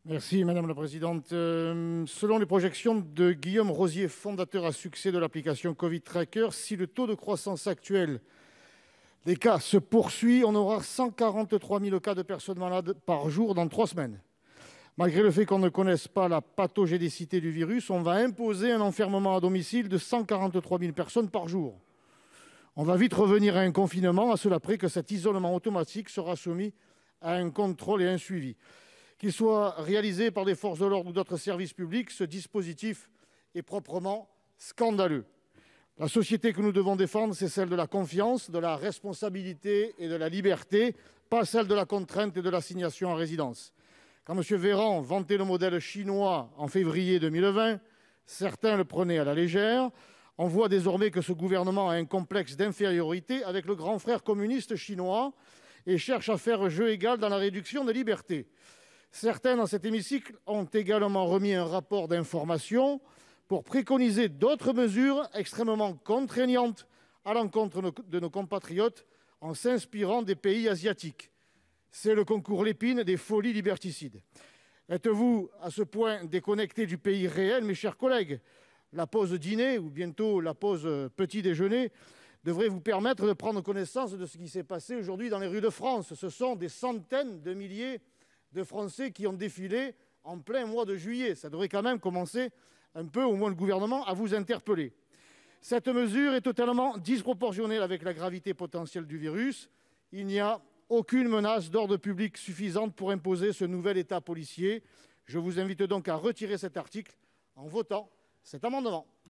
Merci Madame la Présidente. Selon les projections de Guillaume Rosier, fondateur à succès de l'application Covid Tracker, si le taux de croissance actuel des cas se poursuit, on aura 143 000 cas de personnes malades par jour dans 3 semaines. Malgré le fait qu'on ne connaisse pas la pathogénicité du virus, on va imposer un enfermement à domicile de 143 000 personnes par jour. On va vite revenir à un confinement, à cela près que cet isolement automatique sera soumis à un contrôle et un suivi. Qu'il soit réalisé par des forces de l'ordre ou d'autres services publics, ce dispositif est proprement scandaleux. La société que nous devons défendre, c'est celle de la confiance, de la responsabilité et de la liberté, pas celle de la contrainte et de l'assignation à résidence. Quand M. Véran vantait le modèle chinois en février 2020, certains le prenaient à la légère. On voit désormais que ce gouvernement a un complexe d'infériorité avec le grand frère communiste chinois et cherche à faire jeu égal dans la réduction des libertés. Certains dans cet hémicycle ont également remis un rapport d'information pour préconiser d'autres mesures extrêmement contraignantes à l'encontre de nos compatriotes en s'inspirant des pays asiatiques. C'est le concours Lépine des folies liberticides. Êtes-vous à ce point déconnecté du pays réel, mes chers collègues ? La pause dîner, ou bientôt la pause petit déjeuner, devrait vous permettre de prendre connaissance de ce qui s'est passé aujourd'hui dans les rues de France. Ce sont des centaines de milliers de Français qui ont défilé en plein mois de juillet. Ça devrait quand même commencer un peu, au moins le gouvernement, à vous interpeller. Cette mesure est totalement disproportionnée avec la gravité potentielle du virus. Il n'y a aucune menace d'ordre public suffisante pour imposer ce nouvel état policier. Je vous invite donc à retirer cet article en votant cet amendement.